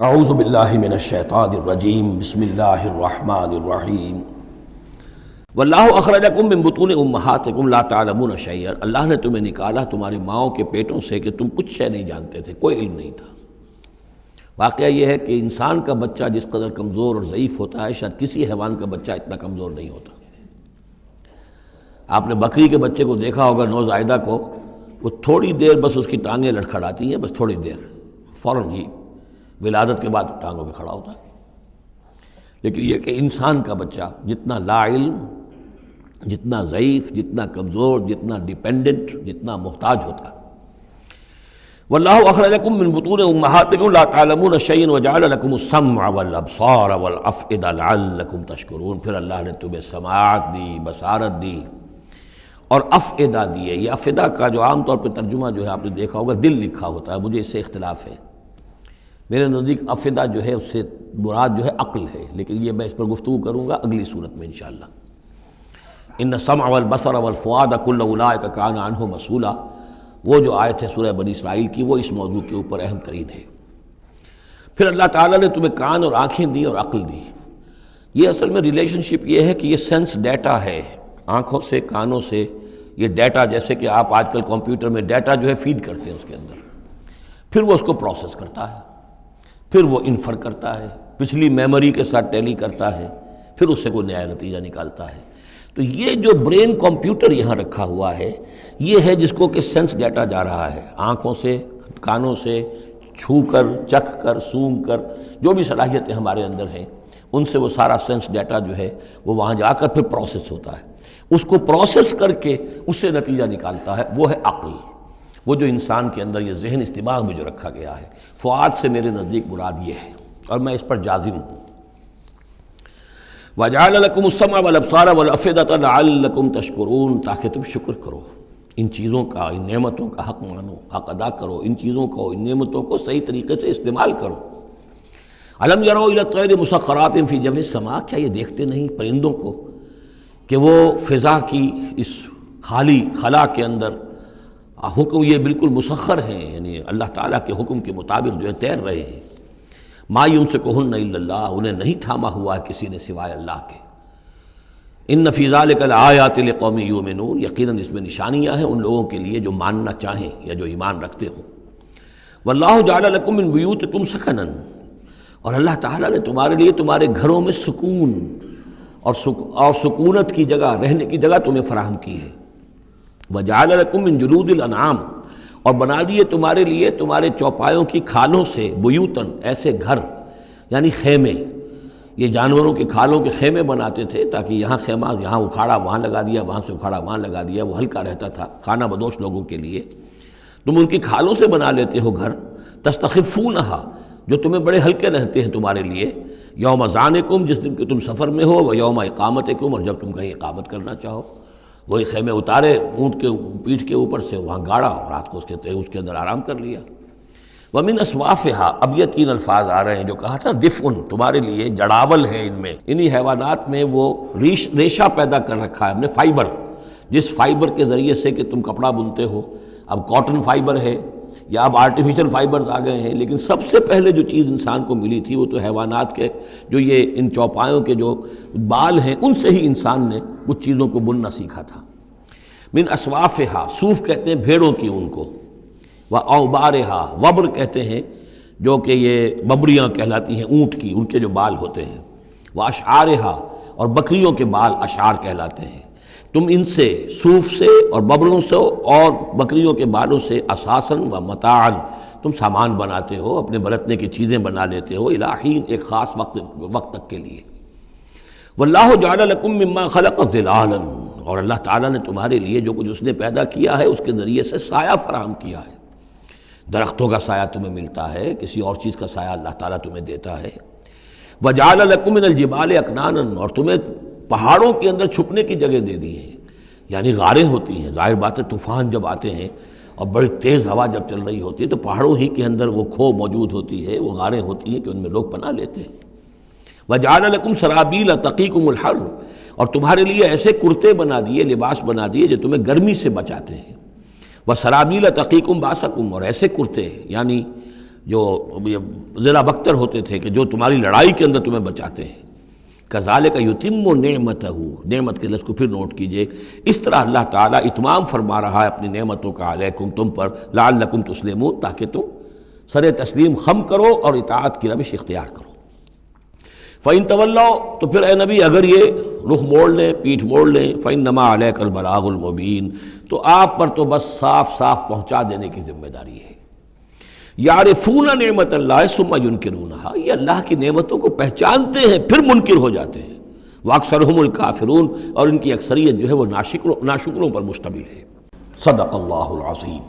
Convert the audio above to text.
اعوذ باللہ من الشیطان الرجیم بسم اللہ الرحمن الرحیم واللہ اخرجکم من بطون امہاتکم لا تعلمون شیئا، اللہ نے تمہیں نکالا تمہاری ماؤں کے پیٹوں سے کہ تم کچھ شے نہیں جانتے تھے، کوئی علم نہیں تھا۔ واقعہ یہ ہے کہ انسان کا بچہ جس قدر کمزور اور ضعیف ہوتا ہے شاید کسی حیوان کا بچہ اتنا کمزور نہیں ہوتا۔ آپ نے بکری کے بچے کو دیکھا ہوگا، نوزائیدہ کو، وہ تھوڑی دیر بس اس کی ٹانگیں لڑکھڑاتی ہیں، بس تھوڑی دیر، فوراً ہی ولادت کے بعد ٹانگوں پہ کھڑا ہوتا ہے۔ لیکن یہ کہ انسان کا بچہ جتنا لا علم، جتنا ضعیف، جتنا کمزور، جتنا ڈیپینڈنٹ، جتنا محتاج ہوتا ہے۔ واللہ اخرجکم من بطون امہاتکم لا تعلمون شیئا وجعل لکم السمع والابصار والافئدہ لعلکم تشکرون، پھر اللہ نے تمہیں سماعت دی، بصارت دی اور افئدہ دیے۔ یہ افئدہ کا جو عام طور پہ ترجمہ جو ہے آپ نے دیکھا ہوگا دل لکھا ہوتا ہے، مجھے اس سے اختلاف ہے۔ میرے نزدیک افئدہ جو ہے اس سے مراد جو ہے عقل ہے، لیکن یہ میں اس پر گفتگو کروں گا اگلی صورت میں انشاءاللہ۔ ان السمع والبصر والفؤاد کل اولئک کان عنہ مسئولا، وہ جو آیت ہے سورہ بنی اسرائیل کی، وہ اس موضوع کے اوپر اہم ترین ہے۔ پھر اللہ تعالیٰ نے تمہیں کان اور آنکھیں دی اور عقل دی۔ یہ اصل میں ریلیشن شپ یہ ہے کہ یہ سینس ڈیٹا ہے، آنکھوں سے، کانوں سے یہ ڈیٹا، جیسے کہ آپ آج کل کمپیوٹر میں ڈیٹا جو ہے فیڈ کرتے ہیں اس کے اندر، پھر وہ اس کو پروسیس کرتا ہے، پھر وہ انفر کرتا ہے، پچھلی میموری کے ساتھ ٹیلی کرتا ہے، پھر اس سے کوئی نیا نتیجہ نکالتا ہے۔ تو یہ جو برین کمپیوٹر یہاں رکھا ہوا ہے، یہ ہے جس کو کہ سینس ڈیٹا جا رہا ہے، آنکھوں سے، کانوں سے، چھو کر، چکھ کر، سونگھ کر، جو بھی صلاحیتیں ہمارے اندر ہیں ان سے وہ سارا سینس ڈیٹا جو ہے وہ وہاں جا کر پھر پروسیس ہوتا ہے، اس کو پروسیس کر کے اس سے نتیجہ نکالتا ہے، وہ ہے عقل، وہ جو انسان کے اندر یہ ذہن اس دماغ میں جو رکھا گیا ہے۔ فؤاد سے میرے نزدیک مراد یہ ہے اور میں اس پر جازم ہوں۔ وَجَعَلَ لَكُمُ السَّمْعَ وَالْأَبْصَارَ وَالْأَفْئِدَةَ لَعَلَّكُمْ تَشْكُرُونَ، تاکہ تم شکر کرو، ان چیزوں کا، ان نعمتوں کا حق مانو، حق ادا کرو، ان چیزوں کو، ان نعمتوں کو صحیح طریقے سے استعمال کرو۔ أَلَمْ يَرَوْا إِلَى الطَّيْرِ مُسَخَّرَاتٍ فِي جَوِّ السَّمَاءِ، کیا یہ دیکھتے نہیں پرندوں کو کہ وہ فضا کی اس خالی خلا کے اندر حکم یہ بالکل مسخر ہیں، یعنی اللہ تعالیٰ کے حکم کے مطابق جو ہے تیر رہے ہیں۔ ما یمسکہن الا اللہ، انہیں نہیں تھاما ہوا ہے کسی نے سوائے اللہ کے۔ ان فی ذلک لآیات لقوم یؤمنون، یقیناً اس میں نشانیاں ہیں ان لوگوں کے لیے جو ماننا چاہیں یا جو ایمان رکھتے ہوں۔ واللہ جعل لکم من بیوتکم سکنا، اور اللہ تعالیٰ نے تمہارے لیے تمہارے گھروں میں سکون اور سکونت کی جگہ، رہنے کی جگہ تمہیں فراہم کی ہے۔ وَجَعَلَ لَكُم مِّن جُلُودِ الْأَنْعَامِ، اور بنا دیے تمہارے لیے تمہارے چوپایوں کی کھالوں سے، بیوتن، ایسے گھر یعنی خیمے۔ یہ جانوروں کے کھالوں کے خیمے بناتے تھے تاکہ یہاں خیمہ، یہاں اکھاڑا وہاں لگا دیا، وہاں سے اکھاڑا وہاں لگا دیا، وہ ہلکا رہتا تھا خانہ بدوش لوگوں کے لیے۔ تم ان کی کھالوں سے بنا لیتے ہو گھر، تستخفونہا، جو تمہیں بڑے ہلکے رہتے ہیں تمہارے لیے، یوم ظعنکم، جس دن کہ تم سفر میں ہو، و یوم اقامتکم، اور جب تم کہیں اقامت کرنا چاہو۔ وہی خیمے اتارے اونٹ کے پیٹھ کے اوپر سے، وہاں گاڑا، رات کو اس کے اندر آرام کر لیا۔ وَمِنْ أَصْوَافِهَا، اب یہ تین الفاظ آ رہے ہیں جو کہا تھا دفء، تمہارے لیے جڑاول ہے ان میں، انہی حیوانات میں وہ ریشہ پیدا کر رکھا ہے ہم نے، فائبر، جس فائبر کے ذریعے سے کہ تم کپڑا بنتے ہو۔ اب کاٹن فائبر ہے یا اب آرٹیفیشل فائبرز آ گئے ہیں، لیکن سب سے پہلے جو چیز انسان کو ملی تھی وہ تو حیوانات کے جو یہ ان چوپایوں کے جو بال ہیں ان سے ہی انسان نے کچھ چیزوں کو بننا سیکھا تھا۔ من اصوافہا، صوف کہتے ہیں بھیڑوں کی ان کو، واوبارہا، وبر کہتے ہیں جو کہ یہ ببریاں کہلاتی ہیں اونٹ کی، ان کے جو بال ہوتے ہیں، واشعارہا، اور بکریوں کے بال اشعار کہلاتے ہیں۔ تم ان سے، صوف سے اور ببروں سے اور بکریوں کے بالوں سے، اساساً و متاعاً، تم سامان بناتے ہو، اپنے برتنے کی چیزیں بنا لیتے ہو، الی حین، ایک خاص وقت تک کے لیے۔ واللہ جعل لکم مما خلق ظلالا، اور اللہ تعالیٰ نے تمہارے لیے جو کچھ اس نے پیدا کیا ہے اس کے ذریعے سے سایہ فراہم کیا ہے۔ درختوں کا سایہ تمہیں ملتا ہے، کسی اور چیز کا سایہ اللہ تعالیٰ تمہیں دیتا ہے۔ وجعل لکم من الجبال اکنانا، اور تمہیں پہاڑوں کے اندر چھپنے کی جگہ دے دی ہے، یعنی غاریں ہوتی ہیں، ظاہر بات ہے طوفان جب آتے ہیں اور بڑی تیز ہوا جب چل رہی ہوتی ہے تو پہاڑوں ہی کے اندر وہ کھو موجود ہوتی ہے، وہ غاریں ہوتی ہیں کہ ان میں لوگ پناہ لیتے ہیں۔ وجعل لکم سرابیل تقیکم الحر، اور تمہارے لیے ایسے کرتے بنا دیے، لباس بنا دیے جو تمہیں گرمی سے بچاتے ہیں۔ وسرابیل تقیکم باسکم، اور ایسے کرتے یعنی جو ذرا بختر ہوتے تھے کہ جو تمہاری لڑائی کے اندر تمہیں بچاتے ہیں. کذالک یتم نعمتہ، نعمت کے لفظ کو پھر نوٹ کیجئے، اس طرح اللہ تعالیٰ اتمام فرما رہا ہے اپنی نعمتوں کا علیکم تم پر، لعلکم تسلمون تاکہ تم سر تسلیم خم کرو اور اطاعت کی روش اختیار کرو. فَإِن تَوَلَّوْا، تو پھر اے نبی اگر یہ رخ موڑ لیں، پیٹھ موڑ لیں، فَإِنَّمَا عَلَيْكَ الْبَلَاغُ الْمُبِينُ، تو آپ پر تو بس صاف صاف پہنچا دینے کی ذمہ داری ہے. یعرفون نعمت اللہ ثم ینکرونہا، یہ اللہ کی نعمتوں کو پہچانتے ہیں پھر منکر ہو جاتے ہیں. واکثرہم الکافرون، اور ان کی اکثریت جو ہے وہ ناشکروں پر مشتمل ہے. صدق اللہ العظیم.